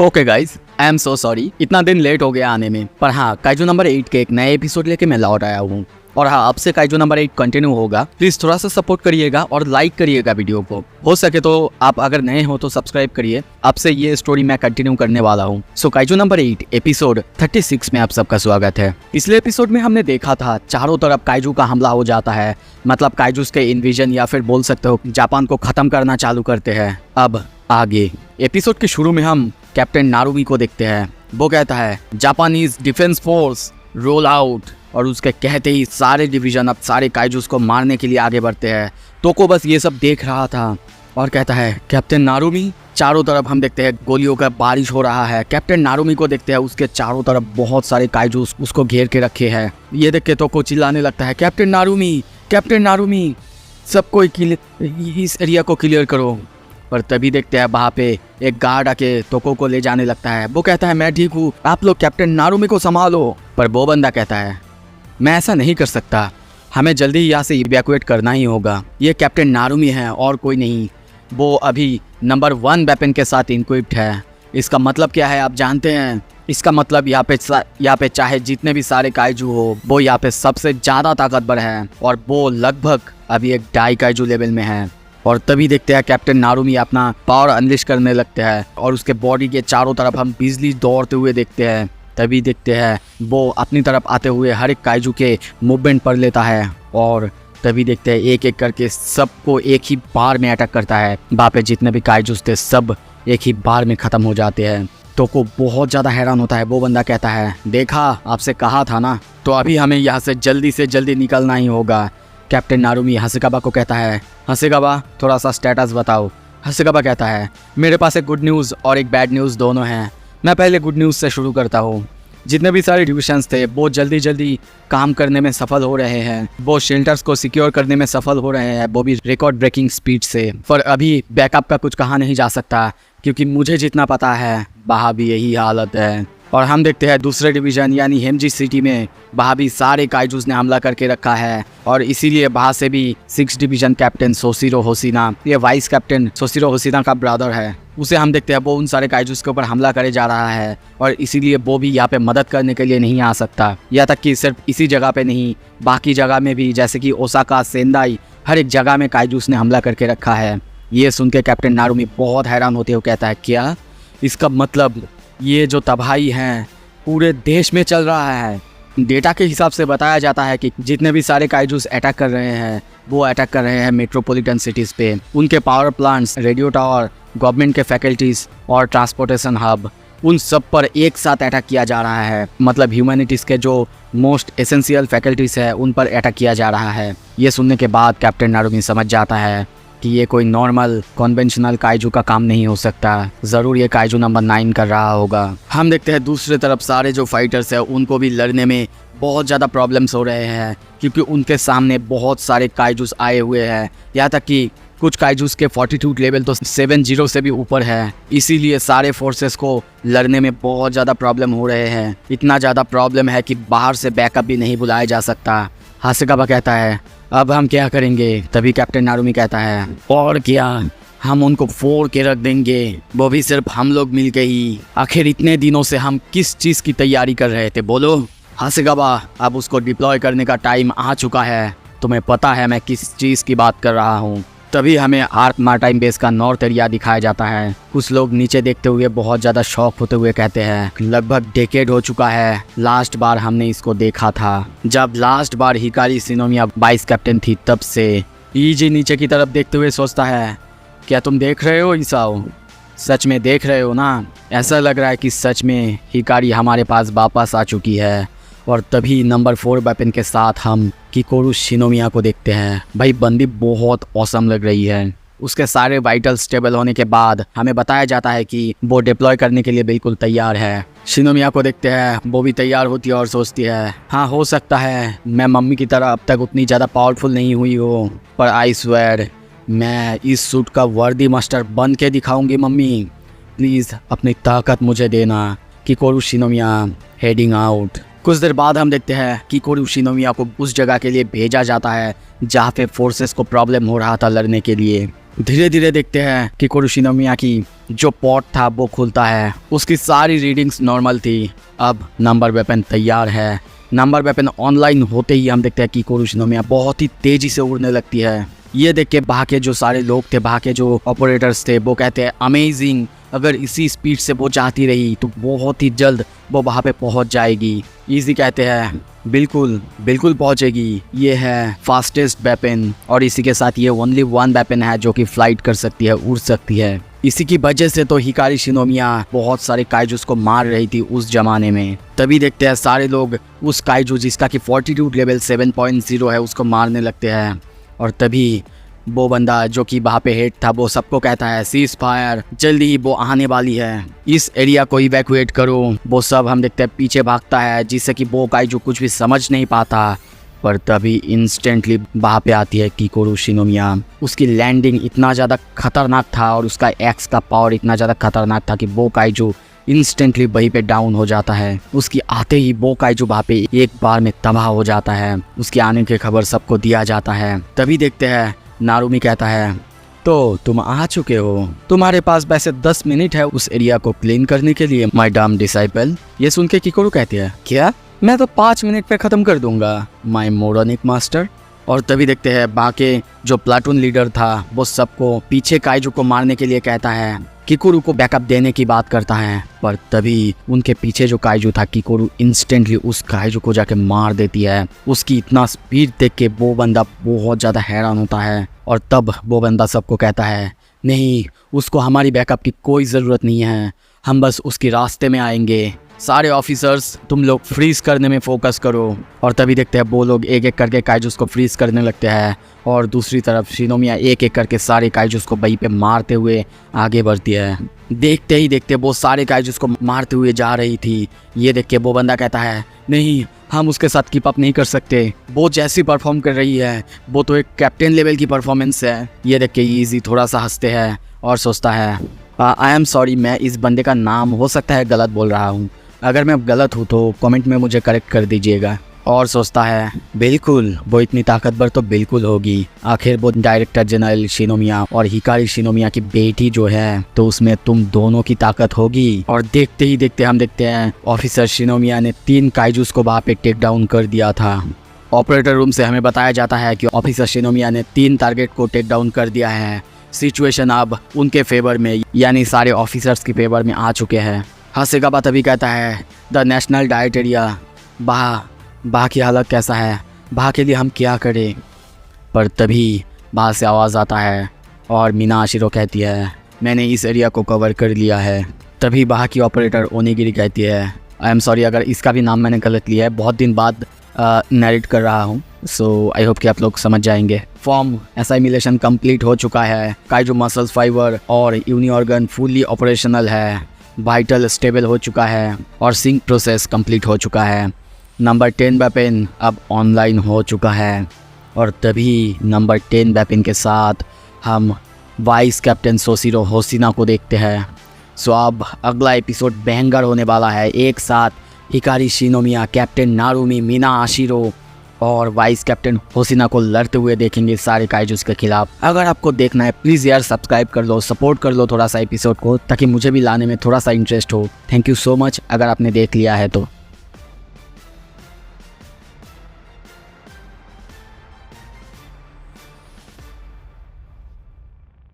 Okay guys, I am so sorry इतना दिन late हो गया आने में। पर हाँ, काइजू नंबर 8 के एक नए एपिसोड लेके मैं लौट आया हूँ। और हाँ, अब से काइजू नंबर 8 कंटिन्यू होगा। प्लीज थोड़ा सा सपोर्ट करिएगा और लाइक करिएगा वीडियो को। हो सके तो आप अगर नए हो तो सब्सक्राइब करिए। अब से ये स्टोरी मैं कंटिन्यू करने वाला हूँ। सो काइजू नंबर 8 एपिसोड 36 में आप सबका स्वागत है। पिछले एपिसोड में हमने देखा था चारों तरफ काइजू का हमला हो जाता है। मतलब काइजूस के इन्विजन या फिर बोल सकते हो जापान को खत्म करना चालू करते हैं। अब आगे एपिसोड के शुरू में हम कैप्टन नारुमी को देखते हैं। वो कहता है Japanese defence force roll out, और उसके कहते ही सारे डिवीजन अब सारे काइजूस को मारने के लिए आगे बढ़ते हैं। तोको बस ये सब देख रहा था और कहता है कैप्टन नारुमी। चारों तरफ हम देखते हैं गोलियों का बारिश हो रहा है। कैप्टन नारुमी को देखते हैं, उसके चारों तरफ बहुत सारे काइजूस उसको घेर के रखे हैं। ये देख के तोको चिल्लाने लगता है कैप्टन नारुमी सबको इस एरिया को क्लियर करो। पर तभी देखते हैं वहाँ पे एक गार्ड आके तोको को ले जाने लगता है। वो कहता है मैं ठीक हूँ, आप लोग कैप्टन नारुमी को संभालो। पर वो बंदा कहता है मैं ऐसा नहीं कर सकता, हमें जल्दी ही यहाँ से इवैक्यूएट करना ही होगा। ये कैप्टन नारुमी है और कोई नहीं। वो अभी नंबर 1 वेपन के साथ इनक्विप्ड है। इसका मतलब क्या है आप जानते हैं? इसका मतलब यहाँ पे चाहे जितने भी सारे काइजू हो, वो यहाँ पे सबसे ज़्यादा ताकतवर है और वो लगभग अभी एक डाई काइजू लेवल में है। और तभी देखते हैं कैप्टन नारुमी अपना पावर अनलिश करने लगते हैं और उसके बॉडी के चारों तरफ हम बिजली दौड़ते हुए देखते हैं। तभी देखते हैं वो अपनी तरफ आते हुए हर एक काइजू के मूवमेंट पर लेता है और तभी देखते हैं एक एक करके सबको एक ही बार में अटैक करता है। वहाँ पे जितने भी काइजूस थे सब एक ही बार में ख़त्म हो जाते हैं। तो को बहुत ज़्यादा हैरान होता है। वो बंदा कहता है देखा, आपसे कहा था ना। तो अभी हमें यहाँ से जल्दी निकलना ही होगा। कैप्टन नारुमी हसेगावा को कहता है हसेगावा थोड़ा सा स्टेटस बताओ। हसेगावा कहता है मेरे पास एक गुड न्यूज़ और एक बैड न्यूज़ दोनों हैं। मैं पहले गुड न्यूज़ से शुरू करता हूँ। जितने भी सारे डिविजन्स थे वो जल्दी काम करने में सफल हो रहे हैं। वो शेल्टर्स को सिक्योर करने में सफल हो रहे हैं, वो भी रिकॉर्ड ब्रेकिंग स्पीड से। पर अभी बैकअप का कुछ कहा नहीं जा सकता क्योंकि मुझे जितना पता है वहाँ भी यही हालत है। और हम देखते हैं दूसरे डिवीज़न यानी हेमजी सिटी में वहाँ भी सारे काइजूस ने हमला करके रखा है और इसीलिए वहाँ से भी 6 डिवीज़न कैप्टन सोशिरो होशिना, ये वाइस कैप्टन सोशिरो होशिना का ब्रदर है, उसे हम देखते हैं वो उन सारे काइजूस के ऊपर हमला करे जा रहा है और इसीलिए वो भी यहाँ पे मदद करने के लिए नहीं आ सकता। यहाँ तक कि सिर्फ इसी जगह पे नहीं, बाकी जगह में भी जैसे कि ओसाका, सेंदाई, हर एक जगह में काइजूस ने हमला करके रखा है। ये सुन के कैप्टन नारुमी बहुत हैरान होते हुए कहता है क्या? इसका मतलब ये जो तबाही है पूरे देश में चल रहा है। डेटा के हिसाब से बताया जाता है कि जितने भी सारे काइजूस अटैक कर रहे हैं वो अटैक कर रहे हैं मेट्रोपॉलिटन सिटीज़ पे। उनके power plants, radio tower, government के फैकल्टीज़ और ट्रांसपोर्टेशन हब, उन सब पर एक साथ अटैक किया जा रहा है। मतलब ह्यूमैनिटीज़ के जो मोस्ट एसेंशियल फैकल्टीज़ है उन पर अटैक किया जा रहा है। ये सुनने के बाद कैप्टन नारुमी समझ जाता है कि ये कोई नॉर्मल कन्वेंशनल काइजू का काम नहीं हो सकता। ज़रूर ये काइजू नंबर 9 कर रहा होगा। हम देखते हैं दूसरी तरफ सारे जो फाइटर्स हैं उनको भी लड़ने में बहुत ज़्यादा प्रॉब्लम्स हो रहे हैं क्योंकि उनके सामने बहुत सारे काइजूस आए हुए हैं। यहाँ तक कि कुछ काइजूस के फॉर्टिट्यूड लेवल तो 70 से भी ऊपर है। इसीलिए सारे फोर्सेस को लड़ने में बहुत ज़्यादा प्रॉब्लम हो रहे हैं। इतना ज़्यादा प्रॉब्लम है कि बाहर से बैकअप भी नहीं बुलाया जा सकता। हसेगावा कहता है अब हम क्या करेंगे? तभी कैप्टन नारुमी कहता है और क्या, हम उनको फोड़ के रख देंगे, वो भी सिर्फ हम लोग मिल के ही। आखिर इतने दिनों से हम किस चीज़ की तैयारी कर रहे थे बोलो? हसेगावा अब उसको डिप्लॉय करने का टाइम आ चुका है। तुम्हें पता है मैं किस चीज़ की बात कर रहा हूँ। तभी हमें आर्क मार्टाइम बेस का नॉर्थ एरिया दिखाया जाता है। कुछ लोग नीचे देखते हुए बहुत ज़्यादा शॉक होते हुए कहते हैं लगभग डेकेड हो चुका है लास्ट बार हमने इसको देखा था। जब लास्ट बार हिकारी शिनोमिया वाइस कैप्टन थी तब से। ईजी नीचे की तरफ देखते हुए सोचता है क्या तुम देख रहे हो ईसाओ? सच में देख रहे हो ना? ऐसा लग रहा है कि सच में हिकारी हमारे पास वापस आ चुकी है। और तभी नंबर 4 वेपन के साथ हम किकोरू शिनोमिया को देखते हैं। भाई बंदी बहुत औसम लग रही है। उसके सारे वाइटल स्टेबल होने के बाद हमें बताया जाता है कि वो डिप्लॉय करने के लिए बिल्कुल तैयार है। शिनोमिया को देखते हैं, वो भी तैयार होती है और सोचती है हाँ हो सकता है मैं मम्मी की तरह अब तक उतनी ज़्यादा पावरफुल नहीं हुई हो, पर आई स्वेयर मैं इस सूट का वर्दी मास्टर बन के दिखाऊंगी मम्मी। प्लीज़ अपनी ताकत मुझे देना। किकोरू शिनोमिया हेडिंग आउट। कुछ देर बाद हम देखते हैं कि किकोरू शिनोमिया को उस जगह के लिए भेजा जाता है जहाँ पे फोर्सेस को प्रॉब्लम हो रहा था लड़ने के लिए। धीरे धीरे देखते हैं कि शिनोमिया की जो पॉट था वो खुलता है। उसकी सारी रीडिंग्स नॉर्मल थी। अब नंबर वेपन तैयार है। नंबर वेपन ऑनलाइन होते ही हम देखते हैं कि शिनोमिया बहुत ही तेजी से उड़ने लगती है। ये देख के वहाँ के जो सारे लोग थे, वहाँ के जो ऑपरेटर्स थे, वो कहते हैं अमेजिंग, अगर इसी स्पीड से वो जाती रही तो बहुत ही जल्द वो वहाँ पे पहुँच जाएगी। इजी कहते हैं बिल्कुल बिल्कुल पहुँचेगी, ये है फास्टेस्ट वेपन और इसी के साथ ये ओनली वन वेपन है जो कि फ्लाइट कर सकती है, उड़ सकती है। इसी की वजह से तो हिकारी शिनोमिया बहुत सारे काइजूस को मार रही थी उस जमाने में। तभी देखते हैं सारे लोग उस काइजू जिसका कि फॉर्टीट्यूड लेवल 7.0 है उसको मारने लगते हैं। और तभी वो बंदा जो कि वहाँ पे हेड था वो सबको कहता है सीज फायर, जल्दी ही वो आने वाली है, इस एरिया को इवैक्यूएट करो। वो सब हम देखते हैं पीछे भागता है जिससे कि वो काइजू कुछ भी समझ नहीं पाता। पर तभी इंस्टेंटली वहाँ पे आती है किकोरू शिनोमिया। उसकी लैंडिंग इतना ज़्यादा खतरनाक था और उसका एक्स का पावर इतना ज़्यादा खतरनाक था कि वो काइजू इंस्टेंटली वहीं पे डाउन हो जाता है। उसकी आते ही वो काइजू वहाँ पे एक बार में तबाह हो जाता है। उसके आने की खबर सबको दिया जाता है। तभी देखते हैं नारुमी कहता है तो तुम आ चुके हो, तुम्हारे पास वैसे 10 मिनट है उस एरिया को क्लीन करने के लिए माय डम डिसाइपल। ये सुन के किकोरू कहती है क्या, मैं तो 5 मिनट पे खत्म कर दूंगा माय मोरोनिक मास्टर। और तभी देखते हैं बाकी जो प्लाटून लीडर था वो सबको पीछे काइजू को मारने के लिए कहता है। किकोरू को बैकअप देने की बात करता है। पर तभी उनके पीछे जो काइजू था किकोरू इंस्टेंटली उस काइजू को जाके मार देती है। उसकी इतना स्पीड देख के वो बंदा बहुत ज़्यादा हैरान होता है। और तब वो बंदा सबको कहता है नहीं, उसको हमारी बैकअप की कोई ज़रूरत नहीं है, हम बस उसके रास्ते में आएंगे। सारे ऑफिसर्स तुम लोग फ्रीज करने में फोकस करो। और तभी देखते हैं वो लोग एक एक करके काइजूस को फ्रीज करने लगते हैं और दूसरी तरफ शिनोमिया एक एक करके सारे काइजूस को वहीं पे मारते हुए आगे बढ़ती है। देखते ही देखते वो सारे काइजूस को मारते हुए जा रही थी। ये देख के वो बंदा कहता है नहीं, हम उसके साथ कीप अप नहीं कर सकते, वो जैसी परफॉर्म कर रही है वो तो एक कैप्टन लेवल की परफॉर्मेंस है। ये देख के ईजी थोड़ा सा हंसते हैं और सोचता है आई एम सॉरी, मैं इस बंदे का नाम हो सकता है गलत बोल रहा हूँ, अगर मैं गलत हूँ तो कमेंट में मुझे करेक्ट कर दीजिएगा। और सोचता है बिल्कुल वो इतनी ताकतवर तो बिल्कुल होगी, आखिर वो डायरेक्टर जनरल शिनोमिया और हिकारी शिनोमिया की बेटी जो है, तो उसमें तुम दोनों की ताकत होगी। और देखते ही देखते हम देखते हैं ऑफिसर शिनोमिया ने 3 काइजूस को वहाँ पे टेक डाउन कर दिया था। ऑपरेटर रूम से हमें बताया जाता है कि ऑफिसर शिनोमिया ने 3 टारगेट को टेक डाउन कर दिया है। सिचुएशन अब उनके फेवर में, यानी सारे ऑफिसर्स के फेवर में आ चुके हैं। हासेगावा तभी कहता है द नेशनल डाइट एरिया, बाह की हालत कैसा है, बाह के लिए हम क्या करें। पर तभी बाहर से आवाज़ आता है और मीना आशिरो कहती है मैंने इस एरिया को कवर कर लिया है। तभी बाह की ऑपरेटर ओनीगिरी कहती है आई एम सॉरी अगर इसका भी नाम मैंने गलत लिया है, बहुत दिन बाद नरेट कर रहा हूँ, सो आई होप कि आप लोग समझ जाएंगे। फॉर्म असाइमिलेशन कंप्लीट हो चुका है, काइजू मसल्स फाइबर और यूनी ऑर्गन फुल्ली ऑपरेशनल है, वाइटल स्टेबल हो चुका है और सिंक प्रोसेस कंप्लीट हो चुका है। नंबर 10 वेपन अब ऑनलाइन हो चुका है। और तभी नंबर 10 वेपन के साथ हम वाइस कैप्टन सोशिरो होशिना को देखते हैं। सो अब अगला एपिसोड बैंगर होने वाला है। एक साथ Hikari Shinomiya, captain Narumi, Mina Ashiro और वाइस कैप्टन होशिना को लड़ते हुए देखेंगे सारे काइजूस के खिलाफ। अगर आपको देखना है प्लीज़ यार सब्सक्राइब कर लो, सपोर्ट कर लो थोड़ा सा एपिसोड को, ताकि मुझे भी लाने में थोड़ा सा इंटरेस्ट हो। थैंक यू सो मच अगर आपने देख लिया है तो।